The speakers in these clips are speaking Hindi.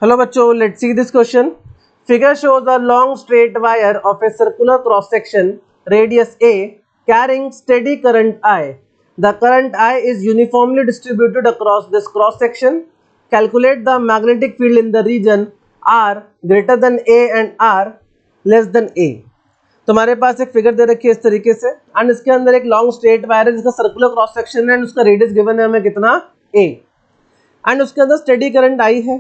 Hello बच्चों, let's see this question. Figure shows a long straight wire of a circular cross section radius A carrying steady current I. The current I is uniformly distributed across this cross section. Calculate the magnetic field in the region R greater than A and R less than A. तुम्हारे पास एक फिगर दे रखी है इस तरीके से एंड इसके अंदर एक लॉन्ग स्ट्रेट वायर है जिसका सर्कुलर क्रॉस सेक्शन है एंड उसका रेडियस गिवन है हमें कितना A एंड उसके अंदर स्टेडी करंट I है.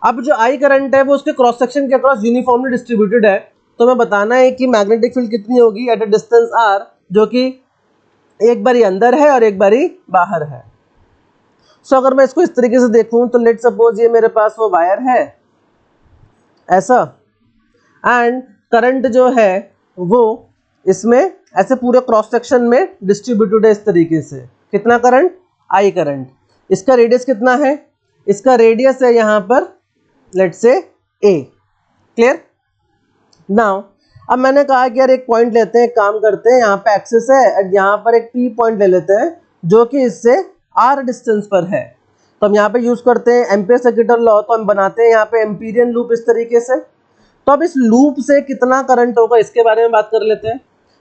अब जो आई करंट है वो उसके क्रॉस सेक्शन के अक्रॉस यूनिफॉर्मली डिस्ट्रीब्यूटेड है, तो हमें बताना है कि मैग्नेटिक फील्ड कितनी होगी एट अ डिस्टेंस आर, जो कि एक बारी अंदर है और एक बारी बाहर है. सो अगर मैं इसको इस तरीके से देखूं तो लेट सपोज ये मेरे पास वो वायर है ऐसा एंड करंट जो है वो इसमें ऐसे पूरे क्रॉस सेक्शन में डिस्ट्रीब्यूटेड है इस तरीके से. कितना करंट? I current. इसका रेडियस कितना है? इसका रेडियस है यहाँ पर let's say A. Clear? Now अब मैंने कहा कि यार एक पॉइंट लेते हैं, काम करते हैं, यहाँ पे एक्सिस है और यहाँ पर एक P पॉइंट ले लेते हैं जो कि इससे R डिस्टेंस पर है. तो हम यहाँ पे यूज करते हैं एम्पियर सर्किट लॉ, तो हम बनाते हैं यहाँ पे एम्पीरियन लूप इस तरीके से. तो अब इस लूप से कितना करंट होगा इसके बारे में बात कर लेते हैं.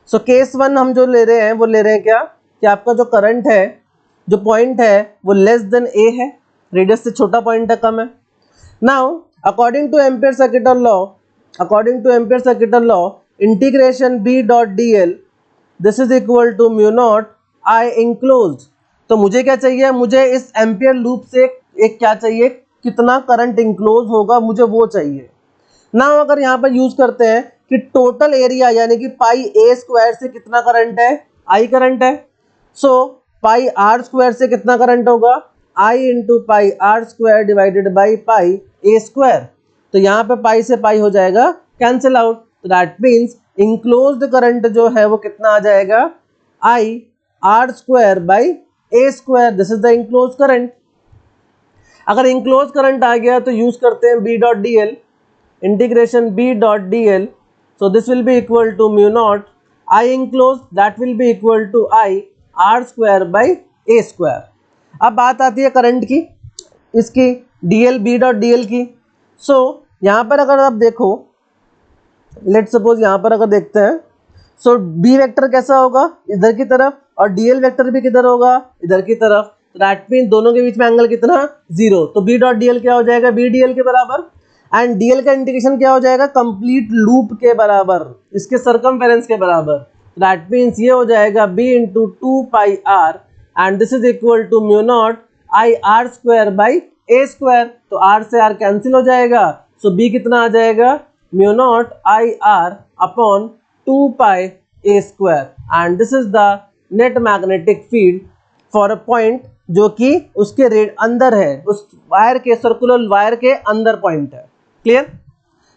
सो केस 1 हम जो ले रहे हैं वो ले रहे हैं क्या कि आपका जो करंट है, जो पॉइंट है वो लेस देन A है, रेडियस से छोटा पॉइंट है, कम है. Now, according to Ampere circuital law, integration B dot dl, this is equal to mu naught I enclosed. तो मुझे क्या चाहिए? मुझे इस एम्पियर लूप से एक क्या चाहिए, कितना करंट इंक्लोज होगा, मुझे वो चाहिए. ना अगर यहाँ पर यूज करते हैं कि टोटल एरिया यानी कि पाई a स्क्वायर से कितना करंट है, I करंट है. सो पाई r स्क्वायर से कितना करंट होगा, I into pi r square divided by pi a square. तो यहाँ पे पाई से पाई हो जाएगा कैंसिल आउट. तो दैट मीन्स इंक्लोज्ड करंट जो है वो कितना आ जाएगा, I r square by a square. This is the enclose current. अगर इंक्लोज करंट आ गया तो यूज करते हैं B dot D L, integration B dot D L. So this will be equal to mu not I enclose, that will be equal to I r square by a square. अब बात आती है करंट की, इसकी dl B dot D L की. सो यहाँ पर अगर आप देखो, लेट सपोज यहाँ पर अगर देखते हैं, सो B वेक्टर कैसा होगा, इधर की तरफ, और dl वेक्टर भी किधर होगा, इधर की तरफ. दैट मीन दोनों के बीच में एंगल कितना, 0. तो B डॉट डी एल क्या हो जाएगा, B dl के बराबर. एंड dl का इंटीग्रेशन क्या हो जाएगा, कंप्लीट लूप के बराबर, इसके सर्कमफेरेंस के बराबर. दैट मीन्स ये हो जाएगा B into 2 pi r and this is equal to mu naught I r square by a square. तो r से r कैंसिल हो जाएगा. सो b कितना आ जाएगा, mu naught I r upon 2 pi a square and this is the net magnetic field for a point जो कि उसके रेड अंदर है, उस वायर के, सर्कुलर वायर के अंदर पॉइंट है. क्लियर?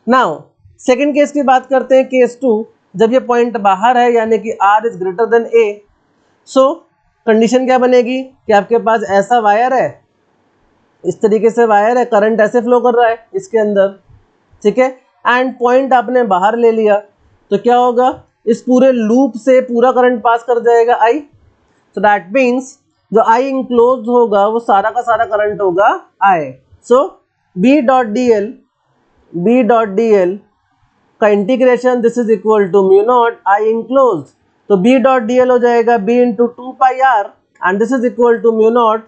नाउ सेकेंड केस की बात करते हैं, केस 2. जब ये पॉइंट बाहर है यानी कि r is greater than a. So condition क्या बनेगी कि आपके पास ऐसा वायर है, इस तरीके से वायर है, करंट ऐसे फ्लो कर रहा है इसके अंदर, ठीक है, एंड पॉइंट आपने बाहर ले लिया, तो क्या होगा, इस पूरे लूप से पूरा करंट पास कर जाएगा I. सो दैट मीन्स जो I इंक्लोज होगा वो सारा का सारा करंट होगा I. So B dot D l का integration this is equal to mu not I enclose. तो B डॉट डी एल हो जाएगा B into 2 pi r and this is equal to mu not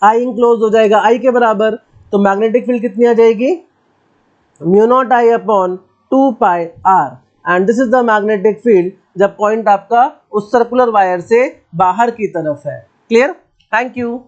I enclose हो जाएगा I के बराबर. तो मैग्नेटिक फील्ड कितनी आ जाएगी, mu not I upon 2 pi r and this is the magnetic field जब पॉइंट आपका उस सर्कुलर वायर से बाहर की तरफ है. क्लियर? Thank you.